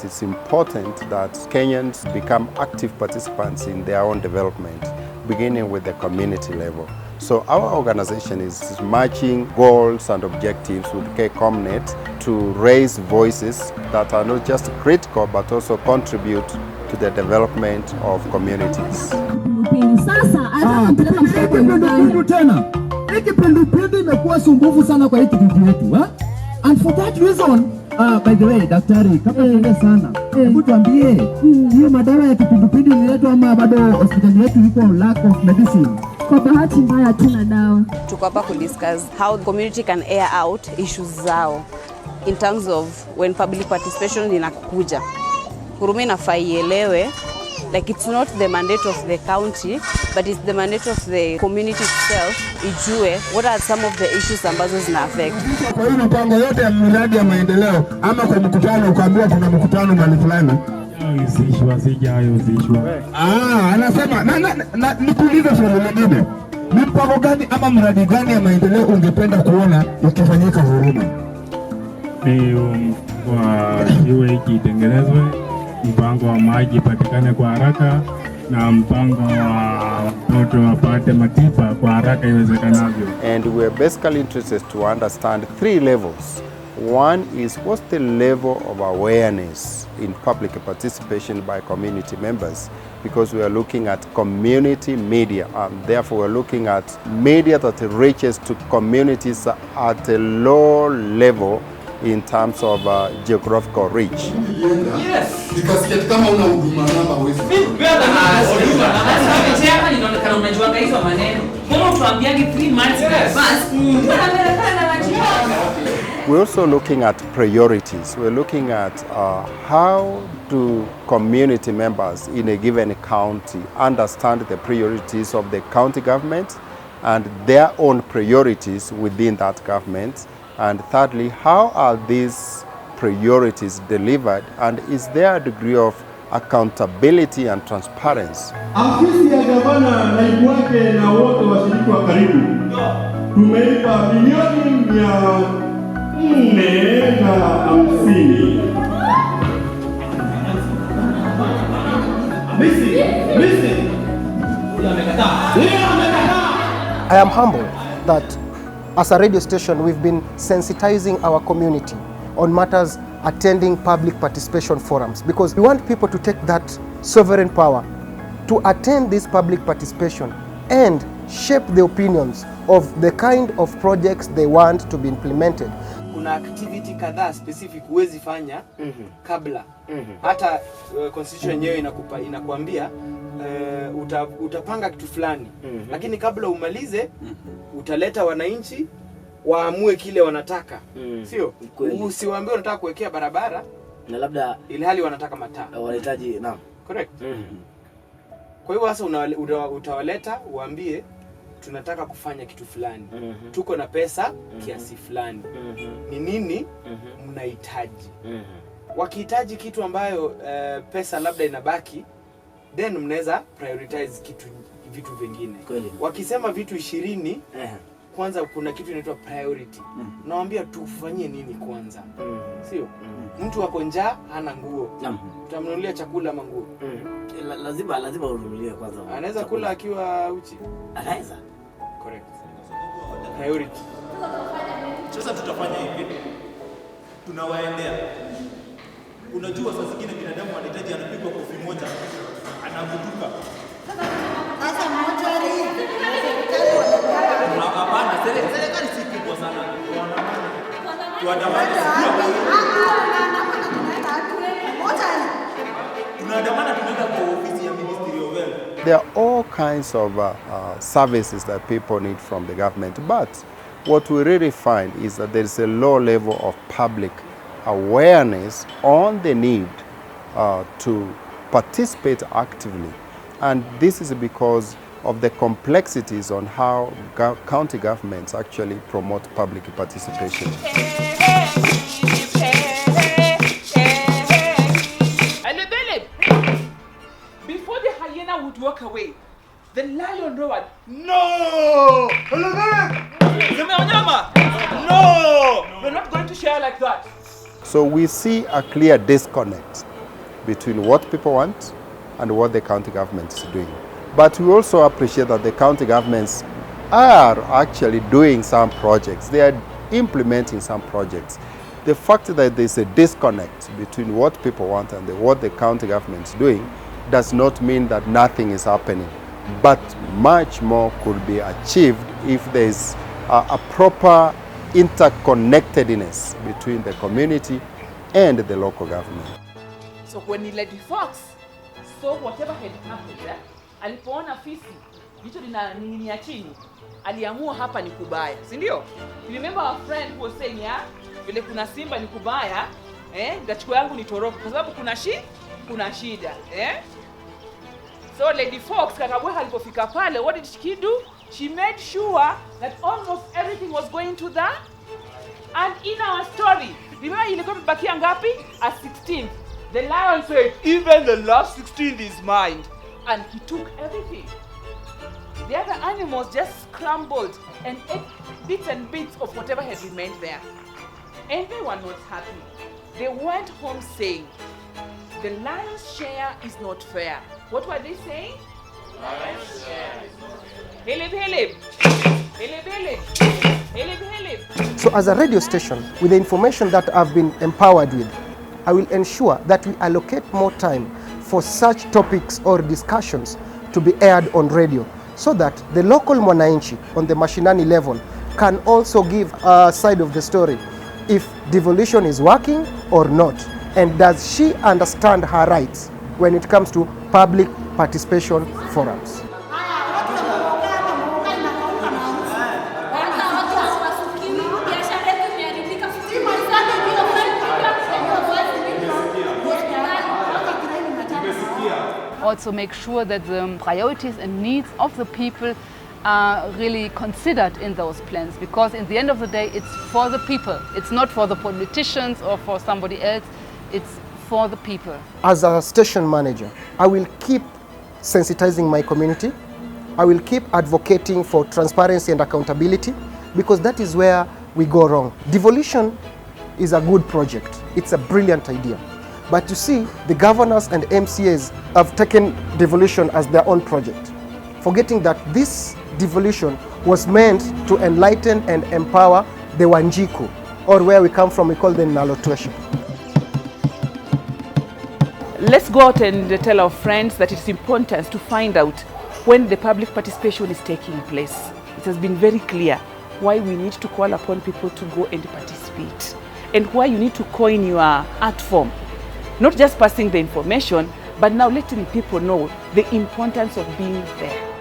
is important that Kenyans become active participants in their own development, beginning with the community level. So our organization is matching goals and objectives with KCOMNET to raise voices that are not just critical but also contribute to the development of communities. And for that reason, by the way, daktari, kabla niende sana, hebu tuambie, hiyo madawa ya kipindupindu ililetwa ama bado hospitali yetu iko lack of medicine? Kwa bahati mbaya hatuna dawa. Tuko hapa kudiscuss how the community can air out issues zao in terms of when public participation inakuja. Huruma inafaa ielewe, like it's not the mandate of the county, but it's the mandate of the community itself. Ijue what are some of the issues ambazo zina affect. Kwa hiyo mipango yote ya miradi ya maendeleo ama kwa mkutano ukaambiwa kuna mkutano mahali fulani. Anasema nikuulize swali lingine. Ni mpango gani ama mradi gani ya maendeleo ungependa kuona ukifanyika Huruma? Kwa iwe ikitengenezwe, mpango wa maji patikane kwa haraka na mpango wa watoto wapate matibabu kwa haraka iwezekanavyo. And we're basically interested to understand 3 levels. One is what's the level of awareness in public participation by community members, because we are looking at community media, and therefore we're looking at media that reaches to communities at a low level in terms of geographical reach. Yes. Because kama una huduma namba huwezi. We're also looking at priorities. We're looking at how do community members in a given county understand the priorities of the county government and their own priorities within that government. And thirdly, how are these priorities delivered, and is there a degree of accountability and transparency? Afisi ya gavana, naibu wake na wote washiriki wa karibu tumeipa milioni 450. I am humbled that as a radio station, we've been sensitizing our community on matters attending public participation forums, because we want people to take that sovereign power to attend this public participation and shape the opinions of the kind of projects they want to be implemented. Kuna activity kadhaa specific huwezi fanya kabla. Hata constitution yenyewe inakuambia utapanga kitu fulani. Lakini kabla umalize utaleta wananchi waamue kile wanataka. Sio? Usiwaambie unataka kuwekea barabara na labda ilhali wanataka mataa. Wanahitaji naam. Correct. Kwa hiyo sasa utawaleta uambie tunataka kufanya kitu fulani. Tuko na pesa kiasi fulani. Ni nini mnahitaji? Wakihitaji kitu ambayo pesa labda inabaki, then mnaweza prioritize vitu vingine. Wakisema vitu 20, kwanza kuna kitu inaitwa priority. Nawaambia tufanyie nini kwanza. Sio? Mtu wako njaa hana nguo. Utamnunulia chakula ama nguo? Lazima ununulie kwanza. Anaweza kula akiwa uchi? Anaweza. Correct. Priority. Sasa tutafanya hivi. Tunawaendea. Unajua saa zingine binadamu anahitaji anapigwa kofi moja. Anavutuka. Sasa mmoja hapana, serikali si kubwa sana. Tuandamane. Tunaandamana tunaenda kwa ofisi ya Ministry of Health. There are all kinds of services that people need from the government, but what we really find is that there is a low level of public awareness on the need to participate actively. And this is because of the complexities on how county governments actually promote public participation. Before the hyena would walk away, the lion roared, "No! No! We're not going to share like that." So we see a clear disconnect between what people want and what the county government is doing. But we also appreciate that the county governments are actually doing some projects. They are implementing some projects. The fact that there's a disconnect between what people want and what the county government is doing does not mean that nothing is happening. But much more could be achieved if there's a proper interconnectedness between the community and the local government. So when Lady Fox saw whatever had happened, alipoona fisi jicho linaning'inia chini, aliamua hapa ni kubaya, si ndio? You remember our friend who was saying, yeah, vile kuna simba ni kubaya, ngachukua yangu nitoroke kwa sababu kuna shida, So Lady Fox Kakabweha alipofika pale, what did she do? She made sure that almost everything was going to the, and in our story, remember ilikuwa imebakia ngapi? A 16th. The lion said, even the last 16th is mine. And he took everything. The other animals just scrambled and ate bits and bits of whatever had remained there. And they were not happy. They went home saying, the lion's share is not fair. What were they saying? Lion's share is not fair. Hilib, hilib. Hilib, hilib. Hilib, hilib. So as a radio station, with the information that I've been empowered with, I will ensure that we allocate more time for such topics or discussions to be aired on radio, so that the local mwananchi on the mashinani level can also give a side of the story, if devolution is working or not, and does she understand her rights when it comes to public participation forums. Also make sure that the priorities and needs of the people are really considered in those plans, because in the end of the day it's for the people. It's not for the politicians or for somebody else, it's for the people. As a station manager, I will keep sensitizing my community. I will keep advocating for transparency and accountability, because that is where we go wrong. Devolution is a good project. It's a brilliant idea. But you see, the governors and MCAs have taken devolution as their own project, forgetting that this devolution was meant to enlighten and empower the Wanjiku, or where we come from, we call them Nalotwesha. Let's go out and tell our friends that it's important to find out when the public participation is taking place. It has been very clear why we need to call upon people to go and participate, and why you need to coin your art form. Not just passing the information, but now letting people know the importance of being there.